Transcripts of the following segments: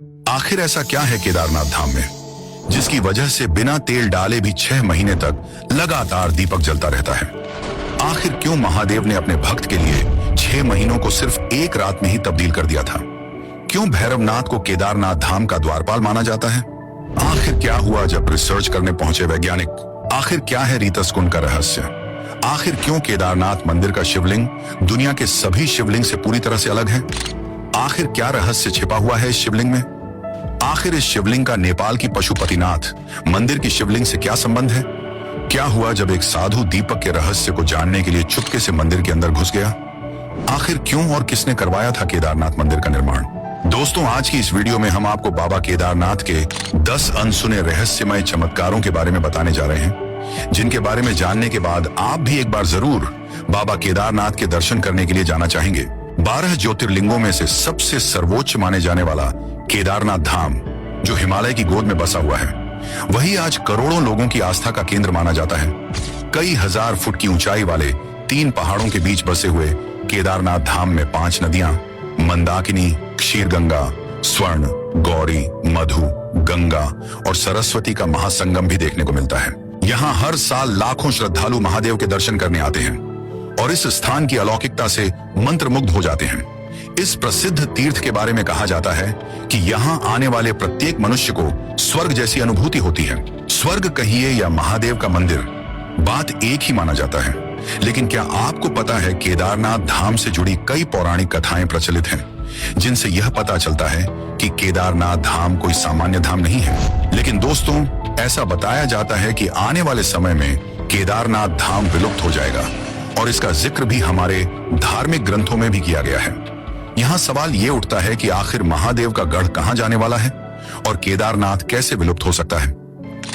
आखिर ऐसा क्या है केदारनाथ धाम में जिसकी वजह से बिना तेल डाले भी 6 महीने तक लगातार दीपक जलता रहता है? आखिर क्यों महादेव ने अपने भक्त के लिए 6 महीनों को सिर्फ एक रात में ही तब्दील कर दिया था? क्यों भैरवनाथ को केदारनाथ धाम का द्वारपाल माना जाता है? आखिर क्या हुआ जब रिसर्च करने पहुंचे वैज्ञानिक? आखिर क्या है रीतस कुंड का रहस्य? आखिर क्यों केदारनाथ मंदिर का शिवलिंग दुनिया के सभी शिवलिंग से पूरी तरह से अलग है? आखिर क्या रहस्य छिपा हुआ है इस शिवलिंग में? आखिर इस शिवलिंग का नेपाल की पशुपतिनाथ मंदिर की शिवलिंग से क्या संबंध है? क्या हुआ जब एक साधु दीपक के रहस्य को जानने के लिए चुपके से मंदिर के अंदर घुस गया? आखिर क्यों और किसने करवाया था केदारनाथ मंदिर का निर्माण? दोस्तों, आज की इस वीडियो में हम आपको बाबा केदारनाथ के 10 अनसुने रहस्यमय चमत्कारों के बारे में बताने जा रहे हैं, जिनके बारे में जानने के बाद आप भी एक बार जरूर बाबा केदारनाथ के दर्शन करने के लिए जाना चाहेंगे। 12 ज्योतिर्लिंगों में से सबसे सर्वोच्च माने जाने वाला केदारनाथ धाम, जो हिमालय की गोद में बसा हुआ है, वही आज करोड़ों लोगों की आस्था का केंद्र माना जाता है। कई हजार फुट की ऊंचाई वाले 3 पहाड़ों के बीच बसे हुए केदारनाथ धाम में 5 नदियां मंदाकिनी, क्षीरगंगा, स्वर्ण, गौरी, मधु, गंगा और सरस्वती का महासंगम भी देखने को मिलता है। यहाँ हर साल लाखों श्रद्धालु महादेव के दर्शन करने आते हैं और इस स्थान की अलौकिकता से मंत्रमुग्ध हो जाते हैं। इस प्रसिद्ध तीर्थ के बारे में कहा जाता है कि यहाँ आने वाले प्रत्येक मनुष्य को स्वर्ग जैसी अनुभूति होती है। स्वर्ग कहिए या महादेव का मंदिर, बात एक ही माना जाता है। लेकिन क्या आपको पता है केदारनाथ धाम से जुड़ी कई पौराणिक कथाएं प्रचलित हैं, जिनसे यह पता चलता है कि केदारनाथ धाम कोई सामान्य धाम नहीं है। लेकिन दोस्तों, ऐसा बताया जाता है कि आने वाले समय में केदारनाथ धाम विलुप्त हो जाएगा और इसका जिक्र भी हमारे धार्मिक ग्रंथों में भी किया गया है। यहाँ सवाल ये उठता है कि आखिर महादेव का गढ़ कहाँ जाने वाला है और केदारनाथ कैसे विलुप्त हो सकता है?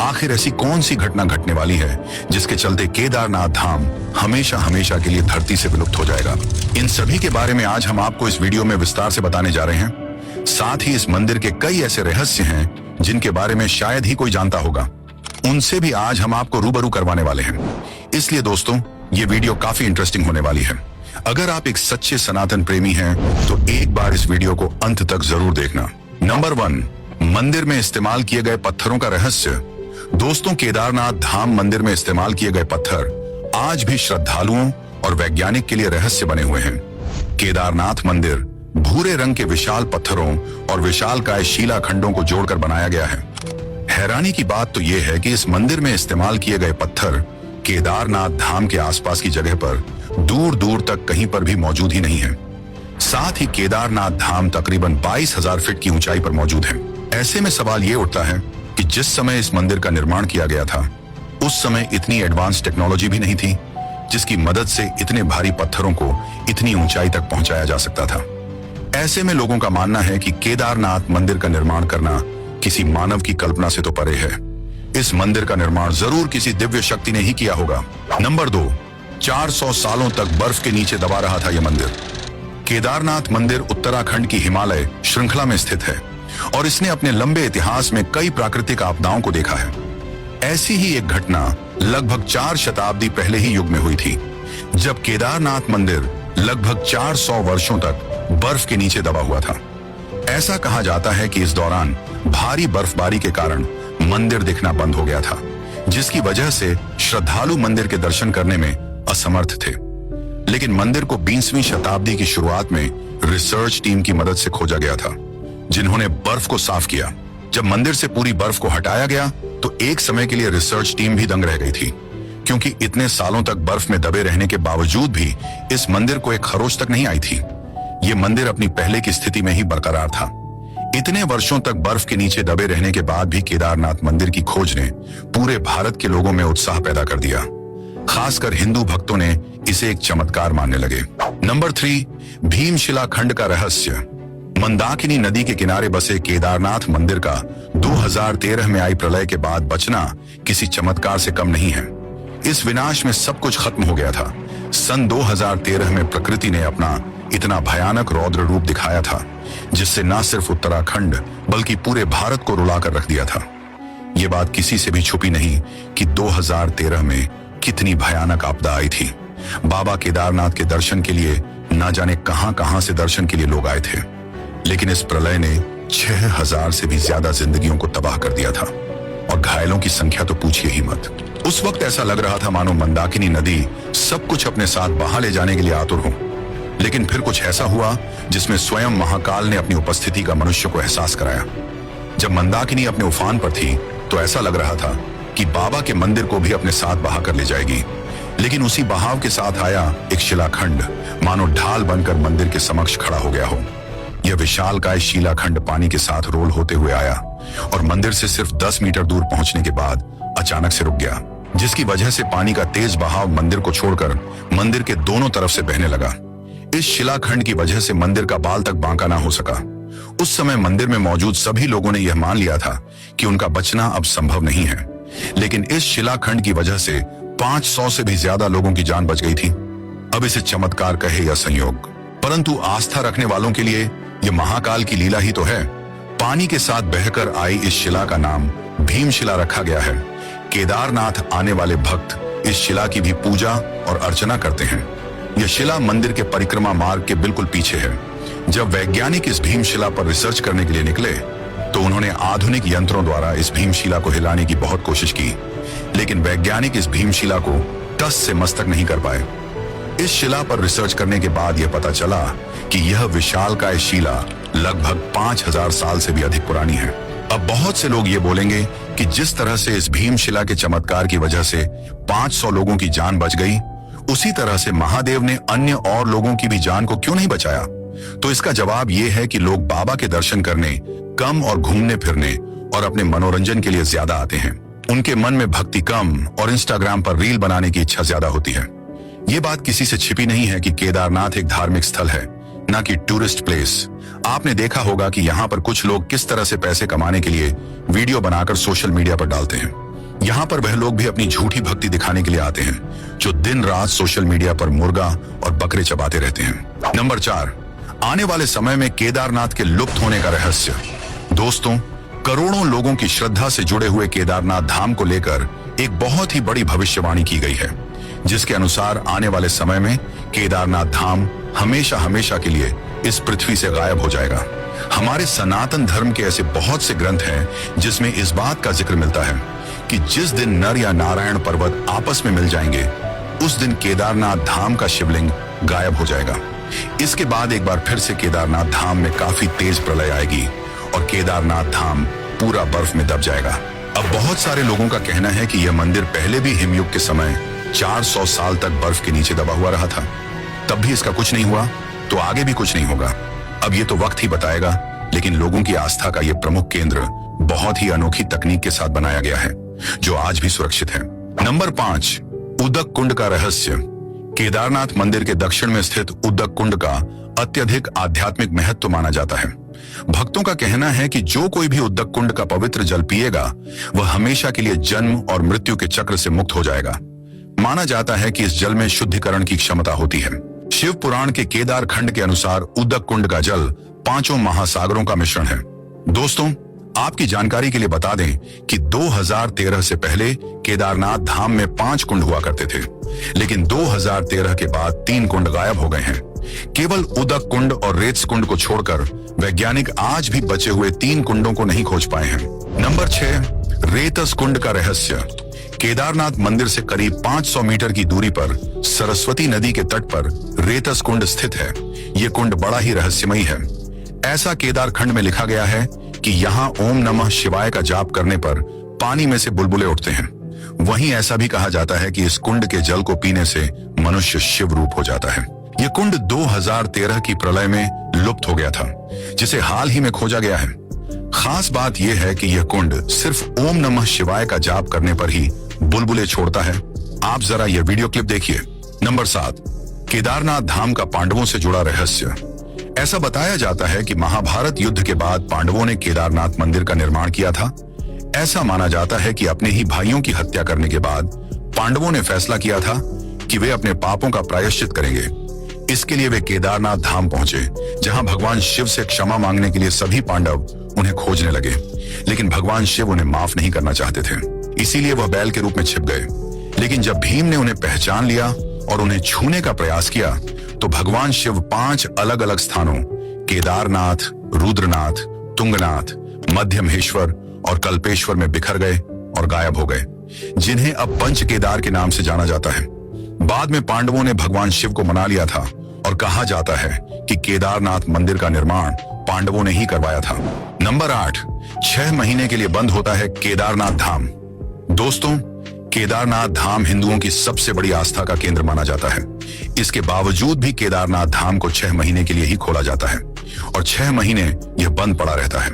आखिर ऐसी कौन सी घटना घटने वाली है जिसके चलते केदारनाथ धाम हमेशा हमेशा के लिए धरती से विलुप्त हो जाएगा? इन सभी के बारे में आज हम आपको इस वीडियो में विस्तार से बताने जा रहे हैं। साथ ही इस मंदिर के कई ऐसे रहस्य हैं जिनके बारे में शायद ही कोई जानता होगा, उनसे भी आज हम आपको रूबरू करवाने वाले हैं। इसलिए दोस्तों, ये वीडियो काफी इंटरेस्टिंग होने वाली है। अगर आप एक सच्चे सनातन प्रेमी हैं तो एक बार इस वीडियो को अंत तक जरूर देखना। नंबर 1, मंदिर में इस्तेमाल किए गए पत्थरों का रहस्य। दोस्तों, केदारनाथ धाम मंदिर में इस्तेमाल किए गए पत्थर आज भी श्रद्धालुओं और वैज्ञानिक के लिए रहस्य बने हुए हैं। केदारनाथ मंदिर भूरे रंग के विशाल पत्थरों और विशालकाय शिलाखंडों को जोड़कर बनाया गया है। हैरानी की बात तो यह है कि इस मंदिर में इस्तेमाल किए गए पत्थर केदारनाथ धाम के आसपास की जगह पर दूर दूर तक कहीं पर भी मौजूद ही नहीं है। साथ ही केदारनाथ धाम तकरीबन 22,000 फीट की ऊंचाई पर मौजूद है। ऐसे में सवाल ये उठता है कि जिस समय इस मंदिर का निर्माण किया गया था, उस समय इतनी एडवांस टेक्नोलॉजी भी नहीं थी जिसकी मदद से इतने भारी पत्थरों को इतनी ऊंचाई तक पहुंचाया जा सकता था। ऐसे में लोगों का मानना है कि केदारनाथ मंदिर का निर्माण करना किसी मानव की कल्पना से तो परे है। इस मंदिर का निर्माण जरूर किसी दिव्य शक्ति ने ही किया होगा। नंबर 2, 400 सालों तक बर्फ के नीचे दबा रहा था यह मंदिर। केदारनाथ मंदिर उत्तराखंड की हिमालय श्रृंखला में स्थित है और इसने अपने लंबे इतिहास में कई प्राकृतिक आपदाओं को देखा है। ऐसी ही एक घटना लगभग 4 शताब्दी पहले ही युग में हुई थी, जब केदारनाथ मंदिर लगभग 400 वर्षों तक बर्फ के नीचे दबा हुआ था। ऐसा कहा जाता है कि इस दौरान भारी बर्फबारी के कारण मंदिर दिखना बंद हो गया था, जिसकी वजह से श्रद्धालु मंदिर के दर्शन करने में असमर्थ थे। लेकिन मंदिर को 20वीं शताब्दी की शुरुआत में रिसर्च टीम की मदद से खोजा गया था, जिन्होंने बर्फ को साफ किया। जब मंदिर से पूरी बर्फ को हटाया गया तो एक समय के लिए रिसर्च टीम भी दंग रह गई थी, क्योंकि इतने सालों तक बर्फ में दबे रहने के बावजूद भी इस मंदिर को एक खरोच तक नहीं आई थी। ये मंदिर अपनी पहले की स्थिति में ही बरकरार था। इतने वर्षों तक बर्फ के नीचे दबे रहने के बाद भी केदारनाथ मंदिर की खोज ने पूरे भारत के लोगों में उत्साह पैदा कर दिया। खासकर हिंदू भक्तों ने इसे एक चमत्कार मानने लगे। नंबर 3, भीमशिला खंड का रहस्य। मंदाकिनी नदी के किनारे बसे केदारनाथ मंदिर का 2013 में आई प्रलय के बाद बचना किसी चमत्कार से कम नहीं है। इस विनाश में सब कुछ खत्म हो गया था। सन 2013 में प्रकृति ने अपना इतना भयानक रौद्र रूप दिखाया था, जिससे न सिर्फ उत्तराखंड बल्कि पूरे भारत को रुलाकर रख दिया था। ये बात किसी से भी छुपी नहीं कि 2013 में कितनी भयानक आपदा आई थी। बाबा केदारनाथ के दर्शन के लिए न जाने कहां कहां से दर्शन के लिए लोग आए थे, लेकिन इस प्रलय ने 6000 से भी ज्यादा जिंदगियों को तबाह कर दिया था और घायलों की संख्या तो पूछिए ही मत। उस वक्त ऐसा लग रहा था मानो मंदाकिनी नदी सब कुछ अपने साथ बहा ले जाने के लिए आतुर हो। लेकिन फिर कुछ ऐसा हुआ जिसमें स्वयं महाकाल ने अपनी उपस्थिति का मनुष्य को एहसास कराया। जब मंदाकिनी अपने उफान पर थी तो ऐसा लग रहा था कि बाबा के मंदिर को भी अपने साथ बहा कर ले जाएगी। लेकिन उसी बहाव के साथ आया एक शिलाखंड, मानो ढाल बनकर मंदिर के समक्ष खड़ा हो गया हो। यह विशालकाय शिलाखंड पानी के साथ रोल होते हुए आया और मंदिर से सिर्फ 10 मीटर दूर पहुंचने के बाद अचानक से रुक गया, जिसकी वजह से पानी का तेज बहाव मंदिर को छोड़कर मंदिर के दोनों तरफ से बहने लगा। इस शिलाखंड की वजह से मंदिर का बाल तक बांका ना हो सका। उस समय मंदिर में मौजूद सभी लोगों ने यह मान लिया था कि उनका बचना अब संभव नहीं है। लेकिन इस शिलाखंड की वजह से 500 से भी ज्यादा लोगों की जान बच गई थी। अब इसे चमत्कार कहे या संयोग, परंतु आस्था रखने वालों के लिए यह महाकाल की लीला ही तो है। पानी के साथ बहकर आई इस शिला का नाम भीमशिला रखा गया है। केदारनाथ आने वाले भक्त इस शिला की भी पूजा और अर्चना करते हैं। यह शिला मंदिर के परिक्रमा मार्ग के बिल्कुल पीछे है। जब वैज्ञानिक इस भीमशिला पर रिसर्च करने के लिए निकले तो उन्होंने आधुनिक यंत्रों द्वारा इस भीमशिला को हिलाने की बहुत कोशिश की, लेकिन वैज्ञानिक इस भीमशिला को टस से मस्तक नहीं कर पाए। इस शिला पर रिसर्च करने के बाद यह पता चला कि यह विशालकाय शिला लगभग 5000 साल से भी अधिक पुरानी है। अब बहुत से लोग ये बोलेंगे कि जिस तरह से इस भीमशिला के चमत्कार की वजह से 500 लोगों की जान बच गई, उसी तरह से महादेव ने अन्य और लोगों की भी जान को क्यों नहीं बचाया? तो इसका जवाब ये है कि लोग बाबा के दर्शन करने कम और घूमने फिरने और अपने मनोरंजन के लिए ज्यादा आते हैं। उनके मन में भक्ति कम और इंस्टाग्राम पर रील बनाने की इच्छा ज्यादा होती है। ये बात किसी से छिपी नहीं है कि केदारनाथ एक धार्मिक स्थल है, न कि टूरिस्ट प्लेस। आपने देखा होगा कि यहाँ पर कुछ लोग किस तरह से पैसे कमाने के लिए वीडियो बनाकर सोशल मीडिया पर डालते हैं। यहाँ पर वह लोग भी अपनी झूठी भक्ति दिखाने के लिए आते हैं, जो दिन रात सोशल मीडिया पर मुर्गा और बकरे चबाते रहते हैं। नंबर 4, आने वाले समय में केदारनाथ के लुप्त होने का रहस्य। दोस्तों, करोड़ों लोगों की श्रद्धा से जुड़े हुए केदारनाथ धाम को लेकर एक बहुत ही बड़ी भविष्यवाणी की गई है, जिसके अनुसार आने वाले समय में केदारनाथ धाम हमेशा हमेशा के लिए इस पृथ्वी से गायब हो जाएगा। हमारे सनातन धर्म के ऐसे बहुत से ग्रंथ हैं जिसमें इस बात का जिक्र मिलता है कि जिस दिन नर या नारायण पर्वत आपस में मिल जाएंगे, उस दिन केदारनाथ धाम का शिवलिंग गायब हो जाएगा। इसके बाद एक बार फिर से केदारनाथ धाम में काफी तेज प्रलय आएगी और केदारनाथ धाम पूरा बर्फ में दब जाएगा। अब बहुत सारे लोगों का कहना है कि यह मंदिर पहले भी हिमयुग के समय 400 साल तक बर्फ के नीचे दबा हुआ रहा था, तब भी इसका कुछ नहीं हुआ, तो आगे भी कुछ नहीं होगा। अब ये तो वक्त ही बताएगा, लेकिन लोगों की आस्था का यह प्रमुख केंद्र बहुत ही अनोखी तकनीक के साथ बनाया गया है, जो आज भी सुरक्षित है। नंबर 5, उदक कुंड का रहस्य। केदारनाथ मंदिर के दक्षिण में स्थित उदक कुंड का अत्यधिक आध्यात्मिक महत्व माना जाता है। भक्तों का कहना है कि जो कोई भी उदक कुंड का पवित्र जल पिएगा, वह हमेशा के लिए जन्म और मृत्यु के चक्र से मुक्त हो जाएगा। माना जाता है कि इस जल में शुद्धिकरण की क्षमता होती है। शिव पुराण के केदार खंड के अनुसार उदक कुंड का जल 5 महासागरों का मिश्रण है। दोस्तों, आपकी जानकारी के लिए बता दें कि 2013 से पहले केदारनाथ धाम में 5 कुंड हुआ करते थे, लेकिन 2013 के बाद 3 कुंड गायब हो गए हैं। केवल उदक कुंड और रेत्स कुंड को छोड़कर वैज्ञानिक आज भी बचे हुए 3 कुंडों को नहीं खोज पाए हैं। नंबर 6, रेतस कुंड का रहस्य। केदारनाथ मंदिर से करीब 500 मीटर की दूरी पर सरस्वती नदी के तट पर रेतस कुंड स्थित है। ये कुंड बड़ा ही रहस्यमयी है। ऐसा केदार खंड में लिखा गया है कि यहाँ ओम नमः शिवाय का जाप करने पर पानी में से बुलबुले उठते हैं। वहीं ऐसा भी कहा जाता है कि इस कुंड के जल को पीने से मनुष्य शिव रूप हो जाता है। यह कुंड 2013 की प्रलय में लुप्त हो गया था, जिसे हाल ही में खोजा गया है। खास बात यह है कि यह कुंड सिर्फ ओम नमः शिवाय का जाप करने पर ही बुलबुले छोड़ता है। आप जरा यह वीडियो क्लिप देखिए। नंबर 7, केदारनाथ धाम का पांडवों से जुड़ा रहस्य। ऐसा बताया जाता है कि महाभारत युद्ध के बाद पांडवों ने केदारनाथ मंदिर का निर्माण किया था। ऐसा माना जाता है कि अपने ही भाइयों की हत्या करने के बाद पांडवों ने फैसला किया था कि वे अपने पापों का प्रायश्चित करेंगे। इसके लिए वे केदारनाथ धाम पहुंचे, जहां भगवान शिव से क्षमा मांगने के लिए सभी पांडव उन्हें खोजने लगे, लेकिन भगवान शिव उन्हें माफ नहीं करना चाहते थे। इसीलिए वह बैल के रूप में छिप गए। लेकिन जब भीम ने उन्हें पहचान लिया और उन्हें छूने का प्रयास किया, तो भगवान शिव 5 अलग अलग स्थानों केदारनाथ, रुद्रनाथ, तुंगनाथ, मध्यमहेश्वर और कल्पेश्वर में बिखर गए और गायब हो गए, जिन्हें अब पंच केदार के नाम से जाना जाता है। बाद में पांडवों ने भगवान शिव को मना लिया था और कहा जाता है कि केदारनाथ मंदिर का निर्माण पांडवों ने ही करवाया था। नंबर 8, 6 महीने के लिए बंद होता है केदारनाथ धाम। दोस्तों, केदारनाथ धाम हिंदुओं की सबसे बड़ी आस्था का केंद्र माना जाता है। इसके बावजूद भी केदारनाथ धाम को 6 महीने के लिए ही खोला जाता है और 6 महीने यह बंद पड़ा रहता है।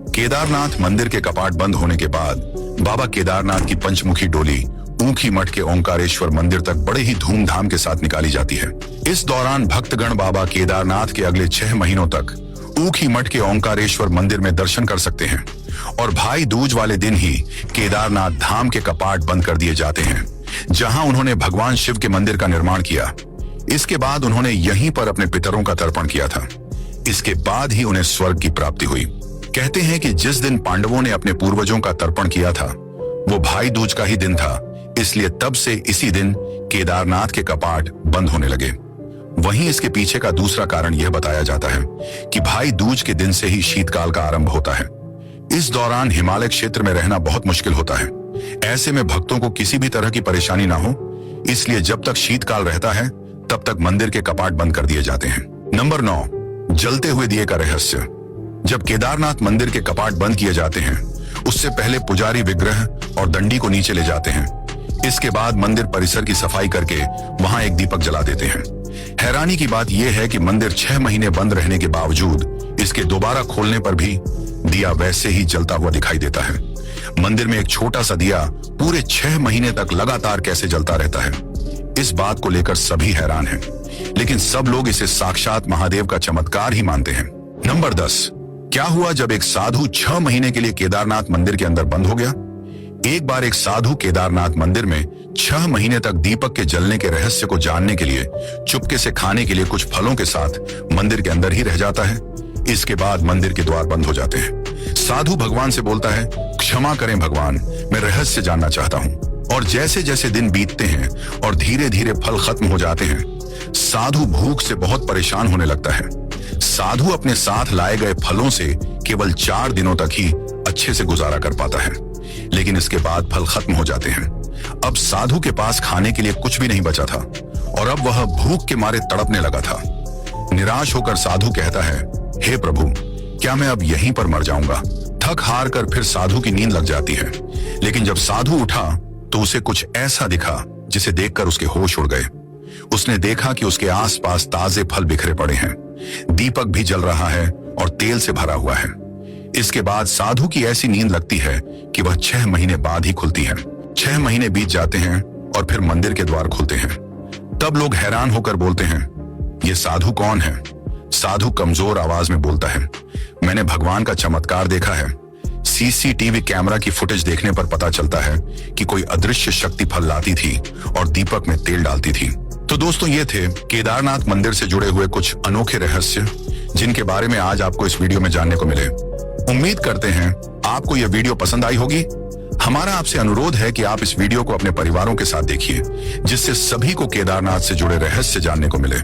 केदारनाथ मंदिर के कपाट बंद होने के बाद बाबा केदारनाथ की पंचमुखी डोली ऊखी मठ के ओंकारेश्वर मंदिर तक बड़े ही धूमधाम के साथ निकाली जाती है। इस दौरान भक्तगण बाबा केदारनाथ के अगले 6 महीनों तक ऊखी मठ के ओंकारेश्वर मंदिर में दर्शन कर सकते हैं और भाई दूज वाले दिन ही केदारनाथ धाम के कपाट बंद कर दिए जाते हैं, जहां उन्होंने भगवान शिव के मंदिर का निर्माण किया। इसके बाद उन्होंने यहीं पर अपने पितरों का तर्पण किया था। इसके बाद ही उन्हें स्वर्ग की प्राप्ति हुई। कहते हैं कि जिस दिन पांडवों ने अपने पूर्वजों का तर्पण किया था वो भाई दूज का ही दिन था, इसलिए तब से इसी दिन केदारनाथ के कपाट बंद होने लगे। वहीं इसके पीछे का दूसरा कारण यह बताया जाता है कि भाई दूज के दिन से ही शीतकाल का आरंभ होता है। इस दौरान हिमालय क्षेत्र में रहना बहुत मुश्किल होता है। ऐसे में भक्तों को किसी भी तरह की परेशानी ना हो, इसलिए जब तक शीतकाल रहता है तब तक मंदिर के कपाट बंद कर दिए जाते हैं। नंबर 9, जलते हुए दिए का रहस्य। जब केदारनाथ मंदिर के कपाट बंद किए जाते हैं उससे पहले पुजारी विग्रह और दंडी को नीचे ले जाते हैं। इसके बाद मंदिर परिसर की सफाई करके वहां एक दीपक जला देते हैं। हैरानी की बात यह है कि मंदिर 6 महीने बंद रहने के बावजूद इसके दोबारा खोलने पर भी दिया वैसे ही जलता हुआ दिखाई देता है। मंदिर में एक छोटा सा दिया पूरे 6 महीने तक लगातार कैसे जलता रहता है, इस बात को लेकर सभी हैरान हैं, लेकिन सब लोग इसे साक्षात महादेव का चमत्कार ही मानते हैं। नंबर 10, क्या हुआ जब एक साधु 6 महीने के लिए केदारनाथ मंदिर के अंदर बंद हो गया। एक बार एक साधु केदारनाथ मंदिर में 6 महीने तक दीपक के जलने के रहस्य को जानने के लिए चुपके से खाने के लिए कुछ फलों के साथ मंदिर के अंदर ही रह जाता है। इसके बाद मंदिर के द्वार बंद हो जाते हैं। साधु भगवान से बोलता है, क्षमा करें भगवान, मैं रहस्य जानना चाहता हूँ। और जैसे जैसे दिन बीतते हैं और धीरे धीरे फल खत्म हो जाते हैं, साधु भूख से बहुत परेशान होने लगता है। साधु अपने साथ लाए गए फलों से केवल 4 दिनों तक ही अच्छे से गुजारा कर पाता है, लेकिन इसके बाद फल खत्म हो जाते हैं। अब साधु के पास खाने के लिए कुछ भी नहीं बचा था और अब वह भूख के मारे तड़पने लगा था। निराश होकर साधु कहता है, हे प्रभु, क्या मैं अब यहीं पर मर जाऊंगा। थक हार कर फिर साधु की नींद लग जाती है, लेकिन जब साधु उठा तो उसे कुछ ऐसा दिखा जिसे देखकर उसके होश उड़ गए। उसने देखा कि उसके आसपास ताजे फल बिखरे पड़े हैं, दीपक भी जल रहा है और तेल से भरा हुआ है। इसके बाद साधु की ऐसी नींद लगती है कि वह 6 महीने बाद ही खुलती है। 6 महीने बीत जाते हैं और फिर मंदिर के द्वार खुलते हैं। तब लोग हैरान होकर बोलते हैं, ये साधु कौन है। साधु कमजोर आवाज में बोलता है, मैंने भगवान का चमत्कार देखा है। सीसीटीवी कैमरा की फुटेज देखने पर पता चलता है कि कोई अदृश्य शक्ति फल लाती थी और दीपक में तेल डालती थी। तो दोस्तों, ये थे केदारनाथ मंदिर से जुड़े हुए कुछ अनोखे रहस्य, जिनके बारे में आज आपको इस वीडियो में जानने को मिले। उम्मीद करते हैं आपको यह वीडियो पसंद आई होगी। हमारा आपसे अनुरोध है कि आप इस वीडियो को अपने परिवारों के साथ देखिए, जिससे सभी को केदारनाथ से जुड़े रहस्य जानने को मिले।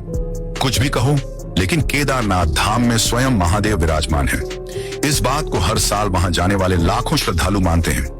कुछ भी कहो, लेकिन केदारनाथ धाम में स्वयं महादेव विराजमान है। इस बात को हर साल वहां जाने वाले लाखों श्रद्धालु मानते हैं।